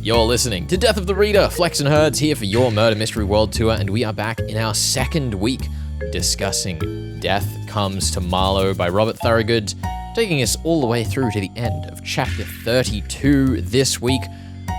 You're listening to Death of the Reader. Flex and Herds here for your Murder Mystery World Tour, and we are back in our second week discussing Death Comes to Marlow by Robert Thorogood, taking us all the way through to the end of chapter 32 this week.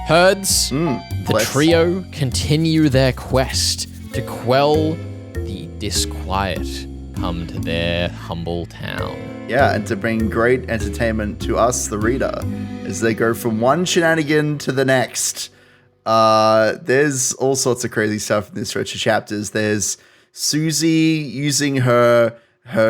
Herds, the trio continue their quest to quell the disquiet come to their humble town. Yeah, and to bring great entertainment to us, the reader, as they go from one shenanigan to the next. There's all sorts of crazy stuff in this stretch of chapters. There's Suzie using her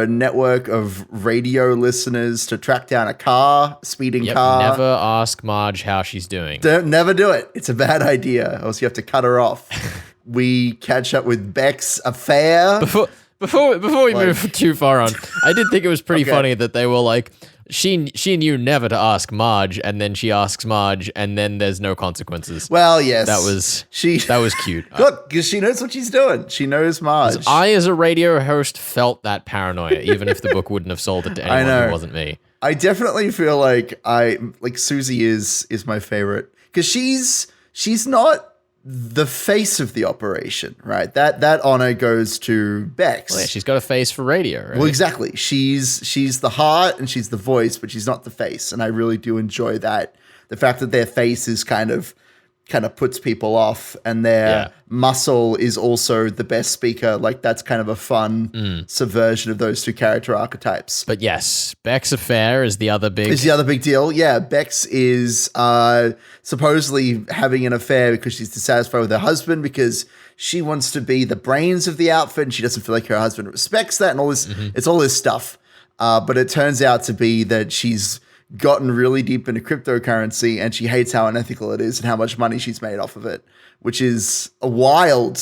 network of radio listeners to track down a speeding car. Never ask Marge how she's doing. Never do it. It's a bad idea, or else you have to cut her off. We catch up with Becks' affair. Before we move too far on, I did think it was pretty funny that they were like, she knew never to ask Marge, and then she asks Marge, and then there's no consequences. Well, yes. That was cute. Good, because she knows what she's doing. She knows Marge. I, as a radio host, felt that paranoia, even if the book wouldn't have sold it to anyone who wasn't me. I definitely feel like Suzie is my favorite, because she's not the face of the operation, right? That honor goes to Becks. Well, yeah, she's got a face for radio, right? Well, exactly. She's the heart and she's the voice, but she's not the face. And I really do enjoy that. The fact that their face is kind of puts people off, and their muscle is also the best speaker. Like, that's kind of a fun subversion of those two character archetypes. But yes, Beck's affair is the other big deal. Yeah, Becks is supposedly having an affair because she's dissatisfied with her husband, because she wants to be the brains of the outfit and she doesn't feel like her husband respects that, and all this. It's all this stuff. But it turns out to be that she's gotten really deep into cryptocurrency, and she hates how unethical it is and how much money she's made off of it, which is a wild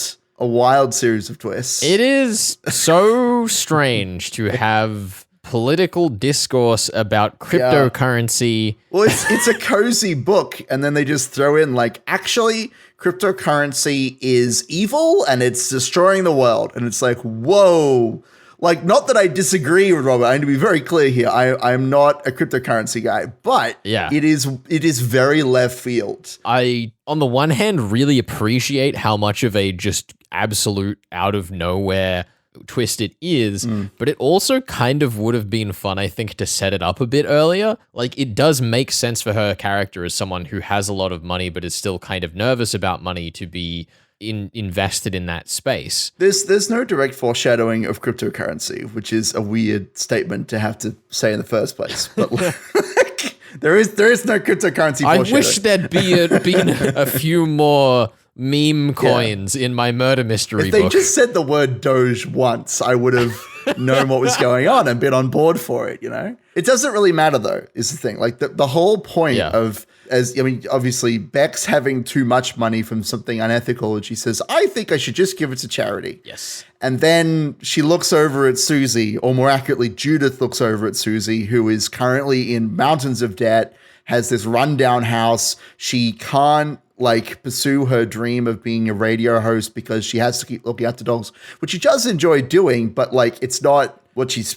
series of twists. It is so strange to have political discourse about cryptocurrency. Yeah. Well, it's a cozy book, and then they just throw in, like, actually, cryptocurrency is evil and it's destroying the world. And it's like, whoa. Like, not that I disagree with Robert. I need to be very clear here. I'm not a cryptocurrency guy, but it is very left field. I, on the one hand, really appreciate how much of a just absolute out of nowhere twist it is, but it also kind of would have been fun, I think, to set it up a bit earlier. Like, it does make sense for her character as someone who has a lot of money but is still kind of nervous about money to be invested in that space. There's no direct foreshadowing of cryptocurrency, which is a weird statement to have to say in the first place. But there is no cryptocurrency foreshadowing. I wish there'd been a few more meme coins in my murder mystery book. If they just said the word Doge once, I would have known what was going on and been on board for it, you know? It doesn't really matter, though, is the thing. Like, the whole point of, obviously, Beck's having too much money from something unethical, and she says, I think I should just give it to charity. Yes. And then she looks over at Suzie, or more accurately, Judith looks over at Suzie, who is currently in mountains of debt, has this rundown house. She can't pursue her dream of being a radio host because she has to keep looking after dogs, which she does enjoy doing, but it's not what she's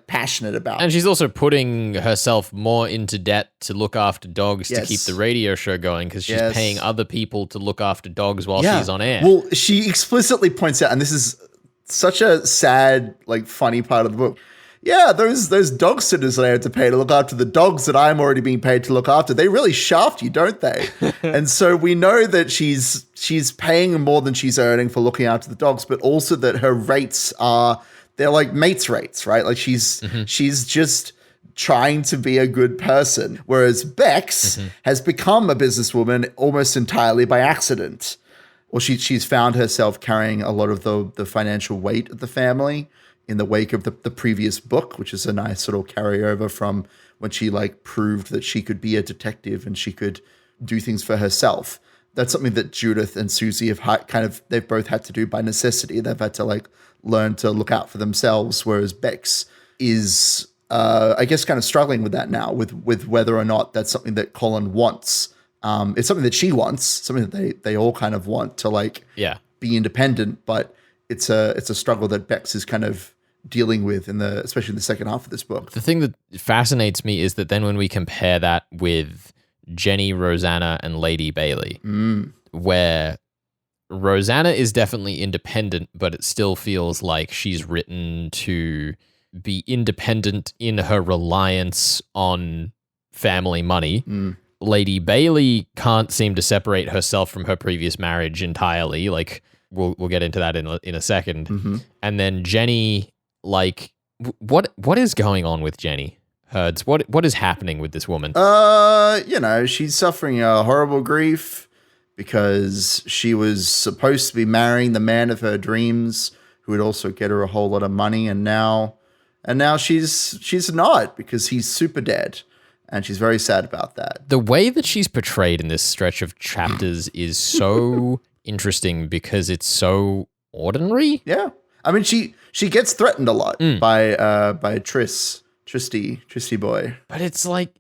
passionate about. And she's also putting herself more into debt to look after dogs to keep the radio show going, because she's paying other people to look after dogs while she's on air. Well, she explicitly points out, and this is such a sad, funny part of the book. Yeah, those dog sitters that I had to pay to look after the dogs that I'm already being paid to look after, they really shaft you, don't they? And so we know that she's paying more than she's earning for looking after the dogs, but also that her rates they're like mates rates, right? Like, she's just trying to be a good person, whereas Becks has become a businesswoman almost entirely by accident. Well, she's found herself carrying a lot of the financial weight of the family in the wake of the previous book, which is a nice sort of carryover from when she proved that she could be a detective and she could do things for herself. That's something that Judith and Suzie have they've both had to do by necessity. They've had to learn to look out for themselves, whereas Becks is, I guess, kind of struggling with that now, with whether or not that's something that Colin wants. It's something that she wants, something that they all kind of want to be independent, but it's a struggle that Becks is kind of dealing with especially in the second half of this book. The thing that fascinates me is that then when we compare that with Jenny, Rosanna, and Lady Bailey, where Rosanna is definitely independent, but it still feels like she's written to be independent in her reliance on family money. Lady Bailey can't seem to separate herself from her previous marriage entirely. Like, we'll get into that in a second. And then Jenny, like, what is going on with Jenny Herds? What is happening with this woman? She's suffering a horrible grief because she was supposed to be marrying the man of her dreams, who would also get her a whole lot of money, and now she's not, because he's super dead. And she's very sad about that. The way that she's portrayed in this stretch of chapters is so interesting because it's so ordinary. Yeah. I mean, she gets threatened a lot by Tristy boy. But it's like,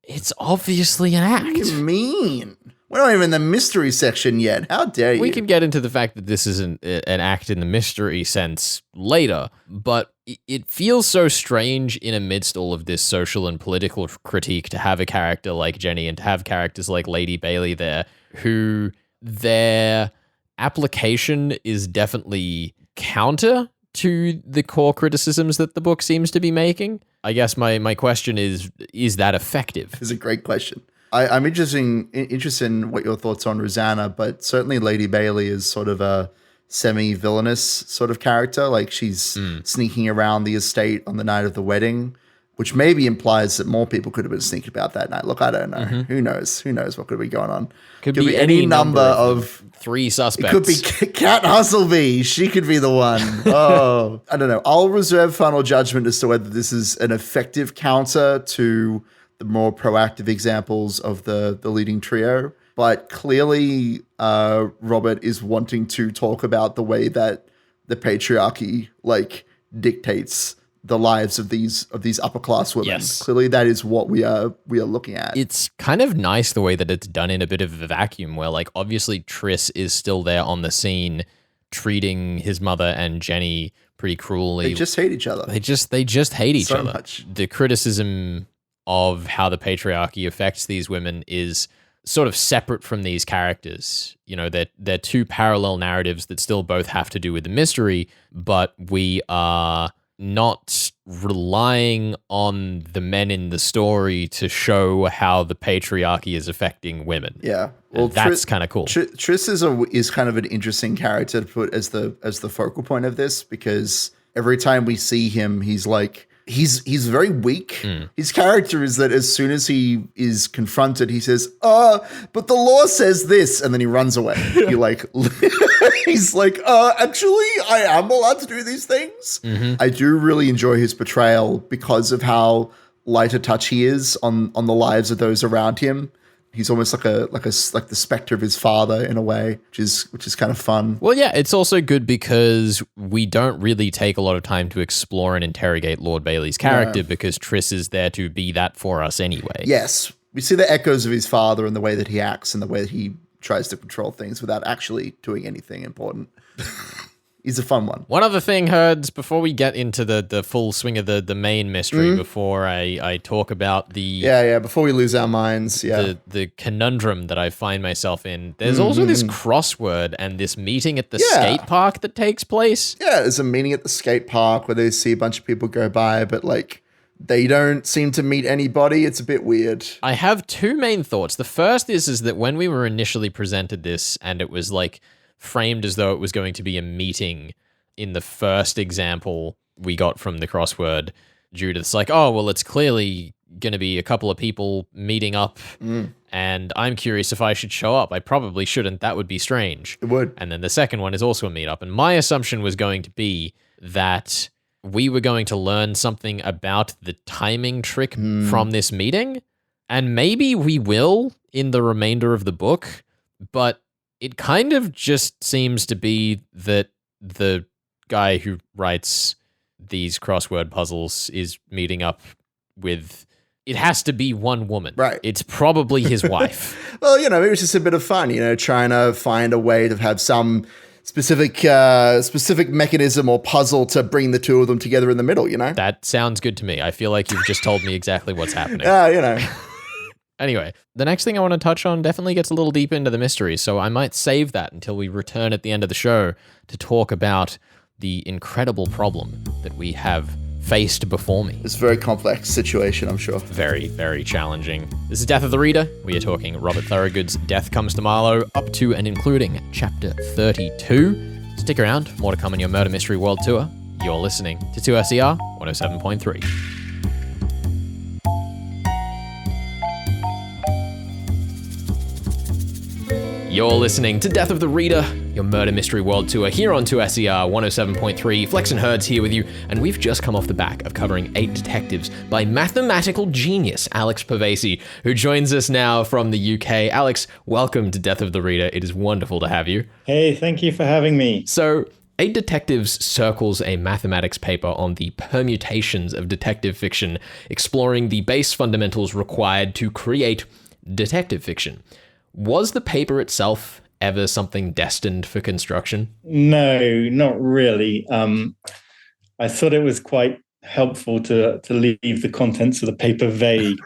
it's obviously an act. What do you mean? We're not even in the mystery section yet. How dare you? We can get into the fact that this isn't an act in the mystery sense later, but it feels so strange in amidst all of this social and political critique to have a character like Jenny and to have characters like Lady Bailey there, who their application is definitely counter to the core criticisms that the book seems to be making. I guess my question is that effective? It's a great question. I'm interested in what your thoughts on Rosanna, but certainly Lady Bailey is sort of a semi-villainous sort of character. Like, she's sneaking around the estate on the night of the wedding, which maybe implies that more people could have been sneaking about that night. Look, I don't know. Who knows? Who knows what could be going on? Could be any number of 3 suspects. It could be Kat Hustleby. She could be the one. Oh, I don't know. I'll reserve final judgment as to whether this is an effective counter to the more proactive examples of the leading trio. But clearly, Robert is wanting to talk about the way that the patriarchy, like, dictates the lives of these upper class women. Yes. Clearly, that is what we are looking at. It's kind of nice the way that it's done in a bit of a vacuum, where, like, obviously Tris is still there on the scene, treating his mother and Jenny pretty cruelly. They just hate each other. They just hate each other. So much. The criticism of how the patriarchy affects these women is sort of separate from these characters. You know, they're 2 parallel narratives that still both have to do with the mystery, but we are not relying on the men in the story to show how the patriarchy is affecting women. Yeah. Well, that's kind of cool. Tris is kind of an interesting character to put as the focal point of this, because every time we see him, he's like, he's very weak. His character is that as soon as he is confronted, he says, but the law says this, and then he runs away. He's like, actually, I am allowed to do these things. I do really enjoy his portrayal because of how light a touch he is on the lives of those around him. He's almost like the specter of his father in a way, which is kind of fun. Well, yeah, it's also good because we don't really take a lot of time to explore and interrogate Lord Bailey's character because Tris is there to be that for us anyway. Yes, we see the echoes of his father in the way that he acts and the way that he tries to control things without actually doing anything important. He's a fun one. One other thing, Herds, before we get into the full swing of the main mystery, before I talk about before we lose our minds, the conundrum that I find myself in, there's also this crossword and this meeting at the skate park that takes place. Yeah, there's a meeting at the skate park where they see a bunch of people go by, but like they don't seem to meet anybody. It's a bit weird. I have 2 main thoughts. The first is that when we were initially presented this and it was like framed as though it was going to be a meeting in the first example we got from the crossword, Judith's like, oh, well, it's clearly going to be a couple of people meeting up and I'm curious if I should show up. I probably shouldn't. That would be strange. It would. And then the second one is also a meetup. And my assumption was going to be that we were going to learn something about the timing trick from this meeting. And maybe we will in the remainder of the book, but it kind of just seems to be that the guy who writes these crossword puzzles is meeting up with, it has to be one woman. Right. It's probably his wife. Well, maybe it's just a bit of fun, trying to find a way to have some specific mechanism or puzzle to bring the 2 of them together in the middle, That sounds good to me. I feel like you've just told me exactly what's happening. Anyway, the next thing I want to touch on definitely gets a little deep into the mystery, so I might save that until we return at the end of the show to talk about the incredible problem that we have faced before me. It's a very complex situation, I'm sure. Very, very challenging. This is Death of the Reader. We are talking Robert Thorogood's Death Comes to Marlow, up to and including chapter 32. Stick around, more to come in your Murder Mystery World Tour. You're listening to 2SER 107.3. You're listening to Death of the Reader, your Murder Mystery World Tour here on 2SER 107.3. Flex and Herd's here with you, and we've just come off the back of covering 8 Detectives by mathematical genius Alex Pavesi, who joins us now from the UK. Alex, welcome to Death of the Reader. It is wonderful to have you. Hey, thank you for having me. So, 8 Detectives circles a mathematics paper on the permutations of detective fiction, exploring the base fundamentals required to create detective fiction. Was the paper itself ever something destined for construction? No, not really. I thought it was quite helpful to leave the contents of the paper vague.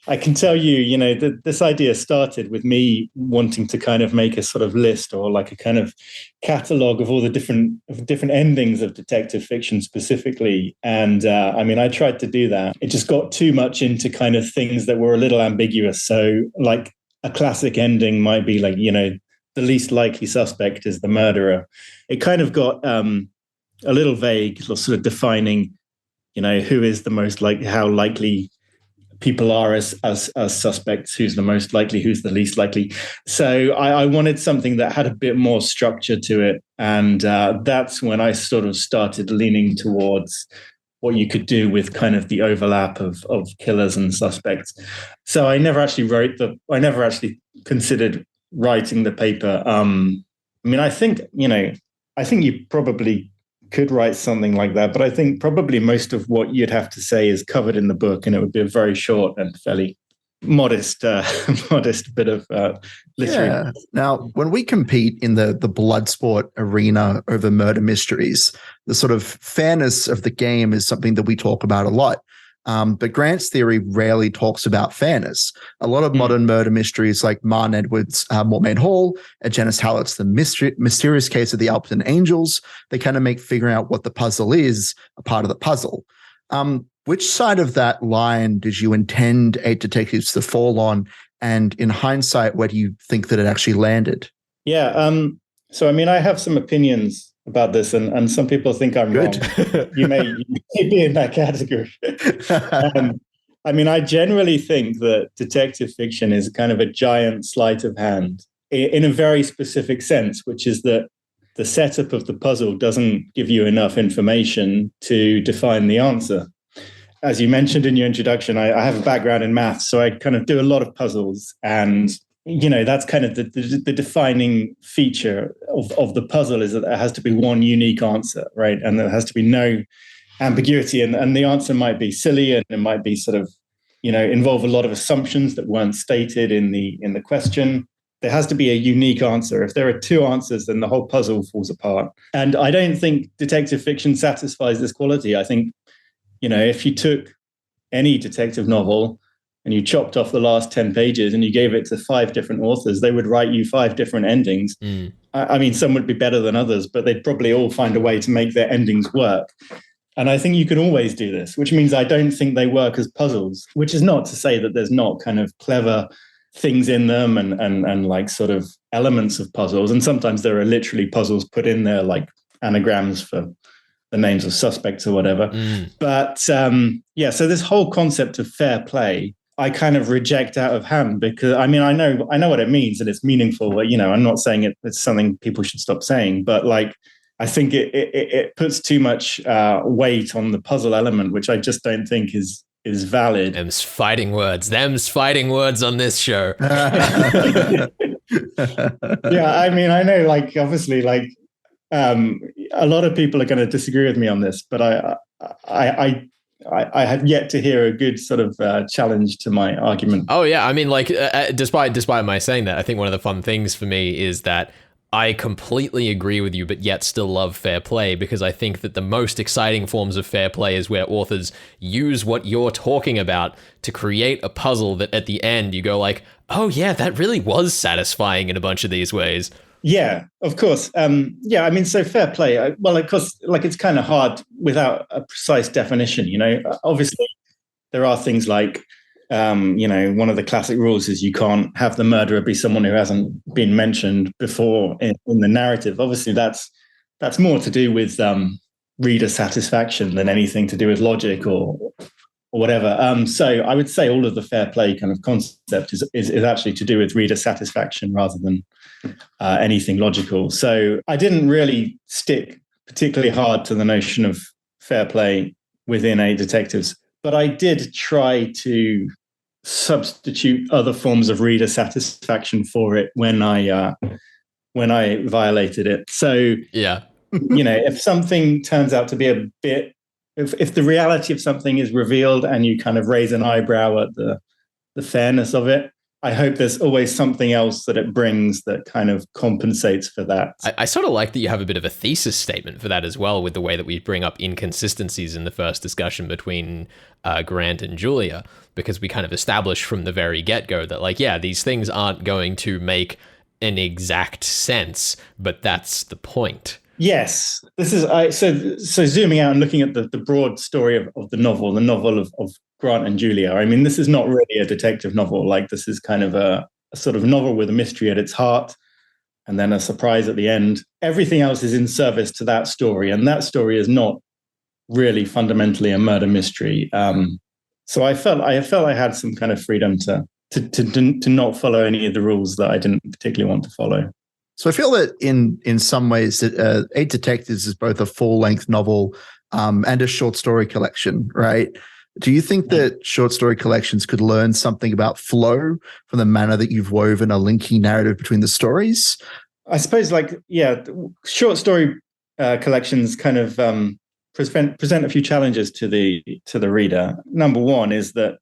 I can tell you, this idea started with me wanting to kind of make a sort of list or like a kind of catalog of all the different endings of detective fiction specifically. And I tried to do that. It just got too much into kind of things that were a little ambiguous. So like, a classic ending might be like, the least likely suspect is the murderer. It kind of got a little vague, sort of defining, who is the most likely, how likely people are as suspects, who's the most likely, who's the least likely. So I wanted something that had a bit more structure to it. And that's when I sort of started leaning towards what you could do with kind of the overlap of killers and suspects. So I never actually considered writing the paper. I think you probably could write something like that, but I think probably most of what you'd have to say is covered in the book, and it would be a very short and fairly modest bit of literary. Yeah. Now, when we compete in the blood sport arena over murder mysteries, the sort of fairness of the game is something that we talk about a lot. But Grant's theory rarely talks about fairness. A lot of modern murder mysteries like Marn Edwards' Mortmain Hall, Janice Hallett's The Mysterious Case of the Alpton Angels, they kind of make figuring out what the puzzle is a part of the puzzle. Which side of that line did you intend 8 Detectives to fall on? And in hindsight, where do you think that it actually landed? Yeah. So, I have some opinions about this, and some people think I'm wrong. You may be in that category. I generally think that detective fiction is kind of a giant sleight of hand in a very specific sense, which is that the setup of the puzzle doesn't give you enough information to define the answer. As you mentioned in your introduction, I have a background in maths, so I kind of do a lot of puzzles. And, that's kind of the defining feature of the puzzle is that there has to be one unique answer, right? And there has to be no ambiguity. And the answer might be silly, and it might be sort of, involve a lot of assumptions that weren't stated in the question. There has to be a unique answer. If there are 2 answers, then the whole puzzle falls apart. And I don't think detective fiction satisfies this quality. I think, if you took any detective novel and you chopped off the last 10 pages and you gave it to 5 different authors, they would write you 5 different endings. Some would be better than others, but they'd probably all find a way to make their endings work. And I think you can always do this, which means I don't think they work as puzzles, which is not to say that there's not kind of clever things in them and like sort of elements of puzzles. And sometimes there are literally puzzles put in there, like anagrams for the names of suspects or whatever. But so this whole concept of fair play, I kind of reject out of hand because I know what it means and it's meaningful. I'm not saying it's something people should stop saying, but like, I think it puts too much weight on the puzzle element, which I just don't think is valid. Them's fighting words on this show. Yeah. I know, like, obviously, like, a lot of people are going to disagree with me on this, but I have yet to hear a good sort of challenge to my argument. Oh yeah, despite my saying that, I think one of the fun things for me is that I completely agree with you, but yet still love fair play, because I think that the most exciting forms of fair play is where authors use what you're talking about to create a puzzle that at the end you go like, oh yeah, that really was satisfying in a bunch of these ways. Yeah, of course. Yeah, I mean, so fair play. Well, of course, like it's kind of hard without a precise definition, you know. Obviously, there are things like, you know, one of the classic rules is you can't have the murderer be someone who hasn't been mentioned before in the narrative. Obviously, that's more to do with reader satisfaction than anything to do with logic or whatever. So I would say all of the fair play kind of concept is actually to do with reader satisfaction rather than anything logical. So I didn't really stick particularly hard to the notion of fair play within Eight Detectives, but I did try to substitute other forms of reader satisfaction for it when I violated it. So Yeah. you know, if something turns out to be a bit, if the reality of something is revealed and you kind of raise an eyebrow at the fairness of it, I hope there's always something else that it brings that kind of compensates for that. I sort of like that you have a bit of a thesis statement for that as well, with the way that we bring up inconsistencies in the first discussion between Grant and Julia, because we kind of establish from the very get-go that, like, yeah, these things aren't going to make an exact sense, but that's the point. Yes, this is so zooming out and looking at the broad story of the novel of Grant and Julia. I mean, this is not really a detective novel. Like, this is kind of a sort of novel with a mystery at its heart and then a surprise at the end. Everything else is in service to that story, and that story is not really fundamentally a murder mystery. So I felt I had some kind of freedom to not follow any of the rules that I didn't particularly want to follow. So I feel that in some ways that Eight Detectives is both a full-length novel and a short story collection, right? Do you think that short story collections could learn something about flow from the manner that you've woven a linking narrative between the stories? I suppose, like, yeah, short story collections kind of present a few challenges to the reader. Number one is that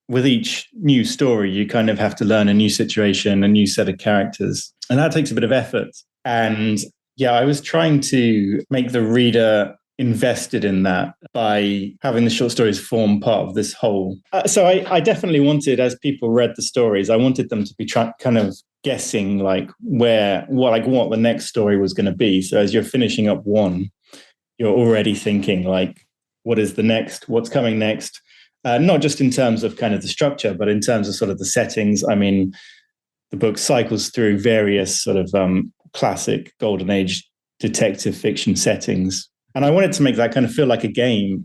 with each new story, you kind of have to learn a new situation, a new set of characters, and that takes a bit of effort. And yeah, I was trying to make the reader invested in that by having the short stories form part of this whole. So I definitely wanted, as people read the stories, I wanted them to be kind of guessing like what the next story was going to be. So as you're finishing up one, you're already thinking like, what is the next? What's coming next? Not just in terms of kind of the structure, but in terms of sort of the settings. I mean, the book cycles through various sort of classic golden age detective fiction settings. And I wanted to make that kind of feel like a game.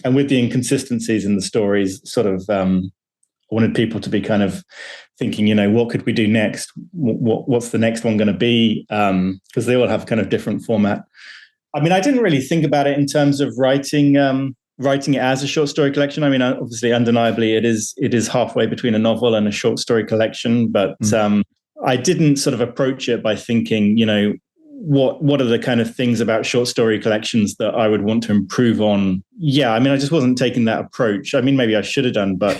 And with the inconsistencies in the stories, sort of, I wanted people to be kind of thinking, you know, what could we do next? What's the next one going to be? Because they all have kind of different format. I mean, I didn't really think about it in terms of writing it as a short story collection. I mean, obviously, undeniably, it is halfway between a novel and a short story collection. But I didn't sort of approach it by thinking, you know, what are the kind of things about short story collections that I would want to improve on? Yeah, I mean, I just wasn't taking that approach. I mean, maybe I should have done, but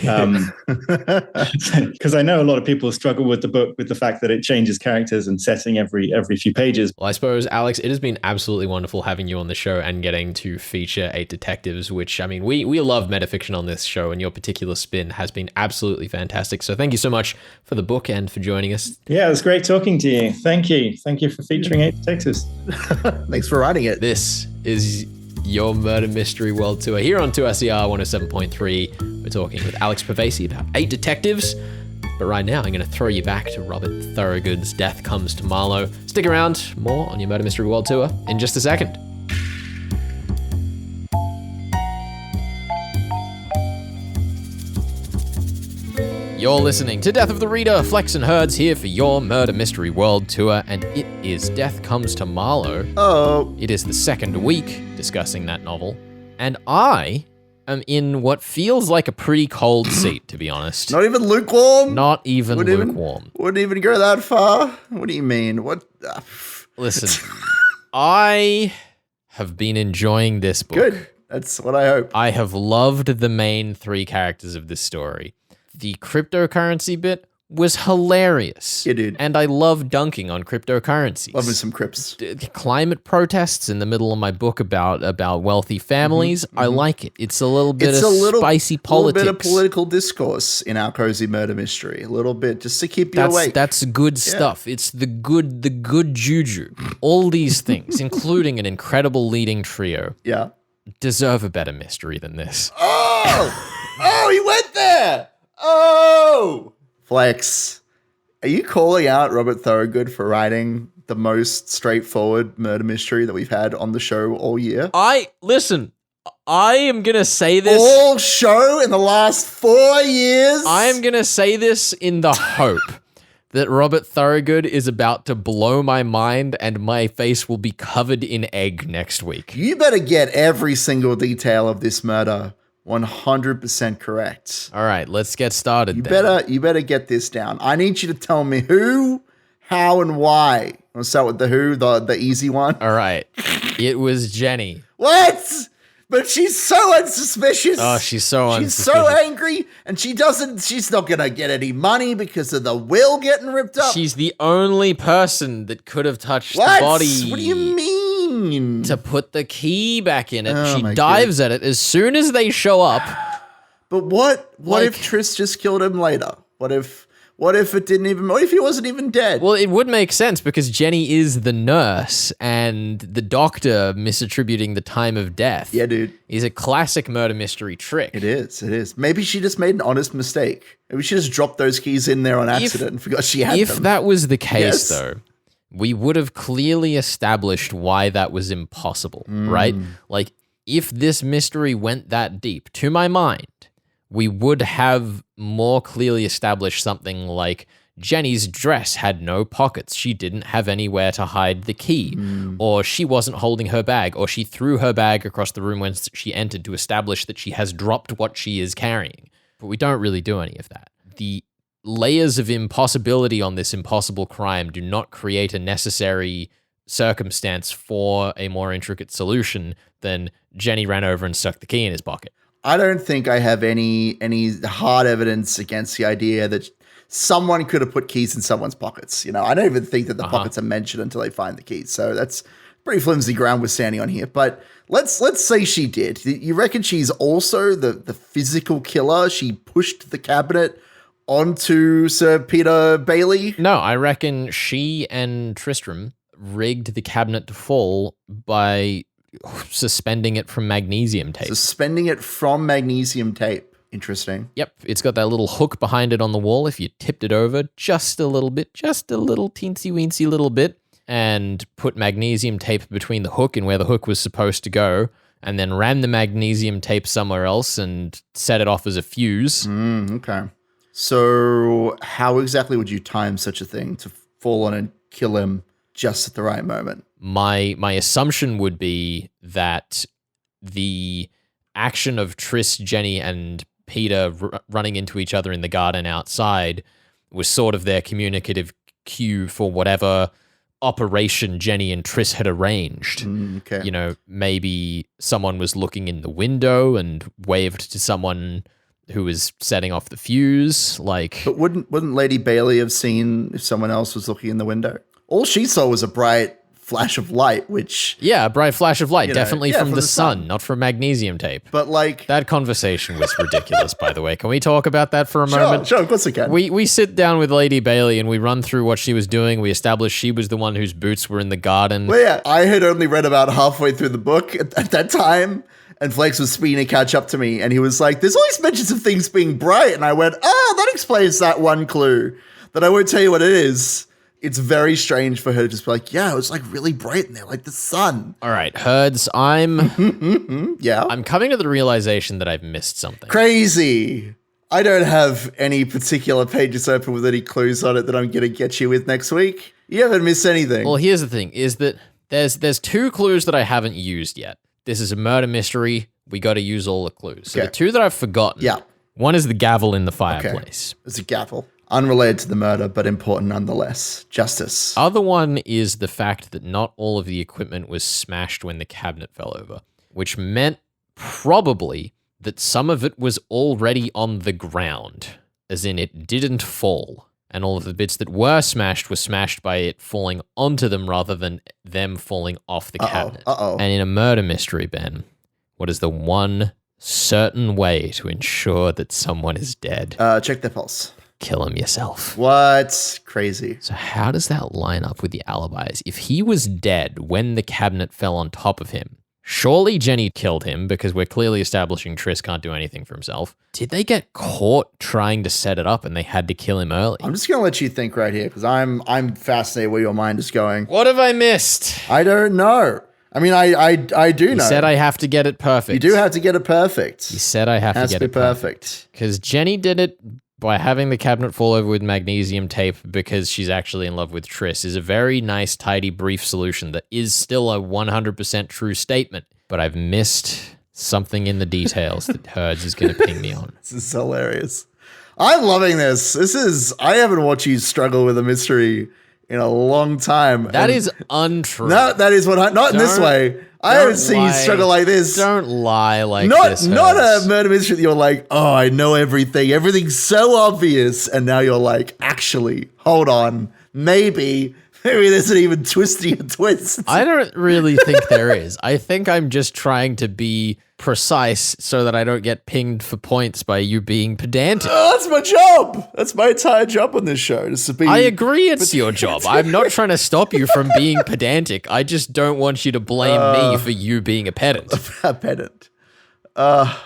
because I know a lot of people struggle with the book with the fact that it changes characters and setting every few pages. Well, I suppose, Alex, it has been absolutely wonderful having you on the show and getting to feature Eight Detectives, which, I mean, we love metafiction on this show, and your particular spin has been absolutely fantastic. So thank you so much for the book and for joining us. Yeah, it was great talking to you. Thank you. Thank you for featuring Eight Detectives. Thanks for writing it. This is your Murder Mystery World Tour here on 2SER 107.3. We're talking with Alex Pavesi about Eight Detectives. But right now, I'm going to throw you back to Robert Thorogood's Death Comes to Marlow. Stick around, more on your Murder Mystery World Tour in just a second. You're listening to Death of the Reader. Flex and Herds here for your Murder Mystery World Tour, and it is Death Comes to Marlow. Oh. It is the second week discussing that novel, and I am in what feels like a pretty cold seat, to be honest. Not even lukewarm? Not even lukewarm. Wouldn't even go that far? What do you mean? What? Listen, I have been enjoying this book. Good. That's what I hope. I have loved the main three characters of this story. The cryptocurrency bit was hilarious. Yeah, dude. And I love dunking on cryptocurrencies. Love me some Crips. Climate protests in the middle of my book about wealthy families. I like it. It's a little bit spicy politics. A little bit of political discourse in our cozy murder mystery. A little bit just to keep you awake. That's good stuff. It's the good juju. All these things, including an incredible leading trio, deserve a better mystery than this. Oh, he went there. Oh. Flex, are you calling out Robert Thorogood for writing the most straightforward murder mystery that we've had on the show all year? Listen, I am going to say this. All show in the last 4 years? I am going to say this in the hope that Robert Thorogood is about to blow my mind and my face will be covered in egg next week. You better get every single detail of this murder 100% correct. All right, let's get started. You better get this down. I need you to tell me who, how, and why. I'll start with the who, the easy one. All right. It was Jenny. What? But she's so unsuspicious. Oh, she's so unsuspicious. She's so angry, and she's not gonna get any money because of the will getting ripped up. She's the only person that could have touched the body. What do you mean? To put the key back in it. She dives at it as soon as they show up. But what if Tris just killed him later? What if it didn't even, what if he wasn't even dead? Well, it would make sense because Jenny is the nurse and the doctor misattributing the time of death. Yeah, dude. Is a classic murder mystery trick. It is. Maybe she just made an honest mistake. Maybe she just dropped those keys in there on accident and forgot she had them. If that was the case, though, we would have clearly established why that was impossible, right? Like, if this mystery went that deep, to my mind, we would have more clearly established something like Jenny's dress had no pockets. She didn't have anywhere to hide the key, or she wasn't holding her bag, or she threw her bag across the room when she entered to establish that she has dropped what she is carrying. But we don't really do any of that. The layers of impossibility on this impossible crime do not create a necessary circumstance for a more intricate solution than Jenny ran over and stuck the key in his pocket. I don't think I have any hard evidence against the idea that someone could have put keys in someone's pockets. You know, I don't even think that the pockets are mentioned until they find the keys. So that's pretty flimsy ground we're standing on here. But let's say she did. You reckon she's also the physical killer? She pushed the cabinet onto Sir Peter Bailey? No, I reckon she and Tristram rigged the cabinet to fall by suspending it from magnesium tape. Suspending it from magnesium tape. Interesting. Yep, it's got that little hook behind it on the wall. If you tipped it over just a little bit, just a little teensy-weensy little bit, and put magnesium tape between the hook and where the hook was supposed to go, and then ran the magnesium tape somewhere else and set it off as a fuse. Okay. So how exactly would you time such a thing to fall on and kill him just at the right moment? My assumption would be that the action of Tris, Jenny, and Peter running into each other in the garden outside was sort of their communicative cue for whatever operation Jenny and Tris had arranged. Okay. You know, maybe someone was looking in the window and waved to someone who was setting off the fuse. Like, but wouldn't Lady Bailey have seen if someone else was looking in the window? All she saw was a bright flash of light, which... Yeah, a bright flash of light, definitely from the sun, not from magnesium tape. But like... That conversation was ridiculous, by the way. Can we talk about that for a moment? Sure, of course we can. We sit down with Lady Bailey and we run through what she was doing. We establish she was the one whose boots were in the garden. Well, yeah, I had only read about halfway through the book at that time, and Flex was speeding to catch up to me, and he was like, there's always mentions of things being bright, and I went, that explains that one clue, that I won't tell you what it is. It's very strange for her to just be like, yeah, it was like really bright in there, like the sun. All right, Herds, I'm coming to the realization that I've missed something. Crazy. I don't have any particular pages open with any clues on it that I'm going to get you with next week. You haven't missed anything. Well, here's the thing, is that there's two clues that I haven't used yet. This is a murder mystery. We got to use all the clues. So the two that I've forgotten. Yeah. One is the gavel in the fireplace. Okay. It's a gavel. Unrelated to the murder, but important nonetheless. Justice. Other one is the fact that not all of the equipment was smashed when the cabinet fell over, which meant probably that some of it was already on the ground, as in it didn't fall. and all of the bits that were smashed by it falling onto them rather than them falling off the cabinet. And in a murder mystery, Ben, what is the one certain way to ensure that someone is dead? Check their pulse. Kill him yourself. What? Crazy. So how does that line up with the alibis? If he was dead when the cabinet fell on top of him, surely Jenny killed him because we're clearly establishing Tris can't do anything for himself. Did they get caught trying to set it up and they had to kill him early? I'm just going to let you think right here because I'm fascinated where your mind is going. What have I missed? I don't know. I mean, I do know. You said I have to get it perfect. You do have to get it perfect. You said I have to get it perfect. Because Jenny did it by having the cabinet fall over with magnesium tape because she's actually in love with Tris is a very nice, tidy, brief solution that is still a 100% true statement. But I've missed something in the details that Herds is going to ping me on. This is hilarious. I'm loving this. I haven't watched you struggle with a mystery in a long time. That is untrue. No, that is not in this way. I haven't seen you struggle like this. Don't lie like this. Not a murder mystery that you're like, oh, I know everything. Everything's so obvious. And now you're like, actually, hold on. Maybe there's an even twistier twist. I don't really think there is. I think I'm just trying to be precise so that I don't get pinged for points by you being pedantic. Oh, that's my job. That's my entire job on this show. Just to be I agree it's your job. I'm not trying to stop you from being pedantic. I just don't want you to blame me for you being a pedant. A pedant. I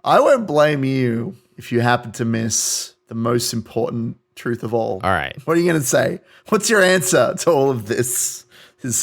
won't blame you if you happen to miss the most important truth of all. All right. What are you going to say? What's your answer to all of this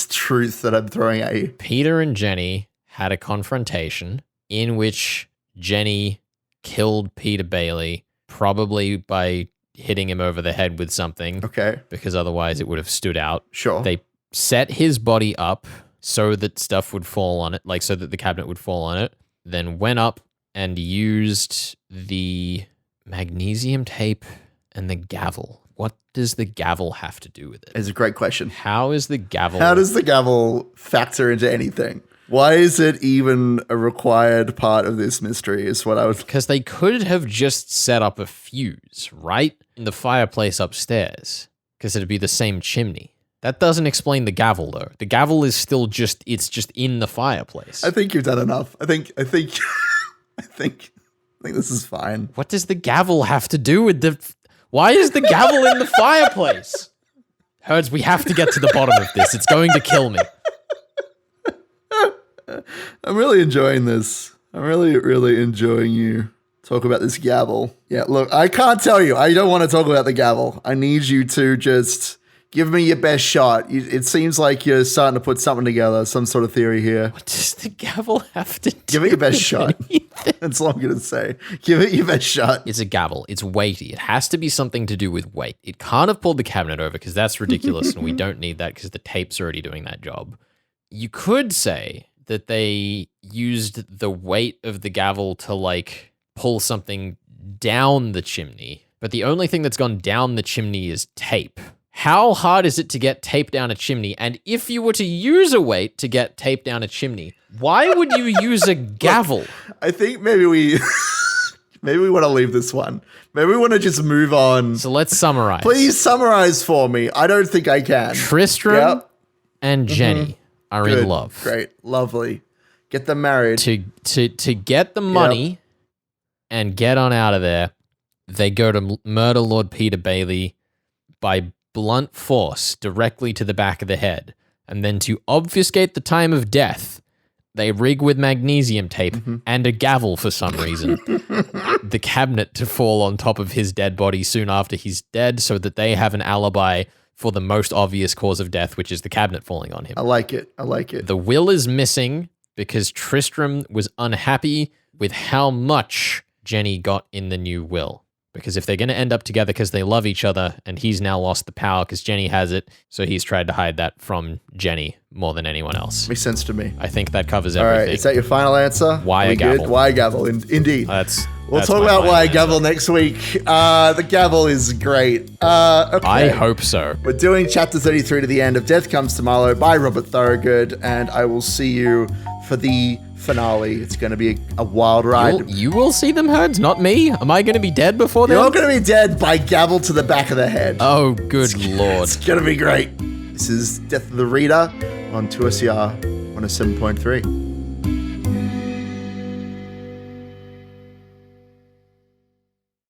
truth that I'm throwing at you? Peter and Jenny had a confrontation in which Jenny killed Peter Bailey, probably by hitting him over the head with something. Okay. Because otherwise it would have stood out. Sure. They set his body up so that stuff would fall on it, like so that the cabinet would fall on it, then went up and used the magnesium tape and the gavel. What does the gavel have to do with it? It's a great question. How is the gavel... How does the gavel factor into anything? Why is it even a required part of this mystery is what I would... Because they could have just set up a fuse, right? In the fireplace upstairs. Because it'd be the same chimney. That doesn't explain the gavel, though. The gavel is still just... It's just in the fireplace. I think you've done enough. I think this is fine. What does the gavel have to do with the... Why is the gavel in the fireplace? Herds, we have to get to the bottom of this. It's going to kill me. I'm really enjoying this. I'm really, really enjoying you talk about this gavel. Yeah, look, I can't tell you. I don't want to talk about the gavel. I need you to just give me your best shot. It seems like you're starting to put something together, some sort of theory here. What does the gavel have to do? Give it your best shot. That's all I'm going to say. Give it your best shot. It's a gavel. It's weighty. It has to be something to do with weight. It can't have pulled the cabinet over because that's ridiculous and we don't need that because the tape's already doing that job. You could say that they used the weight of the gavel to like pull something down the chimney, but the only thing that's gone down the chimney is tape. How hard is it to get tape down a chimney? And if you were to use a weight to get tape down a chimney, why would you use a gavel? Look, I think maybe we want to leave this one. Maybe we want to just move on. So let's summarize. Please summarize for me. I don't think I can. Tristram and Jenny are in love. Great. Lovely. Get them married. To get the money and get on out of there, they go to murder Lord Peter Bailey by blunt force directly to the back of the head. And then to obfuscate the time of death, they rig with magnesium tape and a gavel for some reason the cabinet to fall on top of his dead body soon after he's dead so that they have an alibi for the most obvious cause of death, which is the cabinet falling on him. I like it. I like it. The will is missing because Tristram was unhappy with how much Jenny got in the new will. Because if they're going to end up together because they love each other and he's now lost the power because Jenny has it, so he's tried to hide that from Jenny more than anyone else. Makes sense to me. I think that covers All everything. right, is that your final answer? Why a gavel? Why a gavel? Indeed. We'll talk my about why a final gavel answer. next week. The gavel is great. Okay. I hope so. We're doing chapter 33 to the end of Death Comes to Marlow by Robert Thorogood, and I will see you for the finale. It's going to be a wild ride. You will see them, Herds, not me. Am I going to be dead before then? You're going to be dead by gavel to the back of the head. Oh, good lord. It's going to be great. This is Death of the Reader on 2SER 107.3.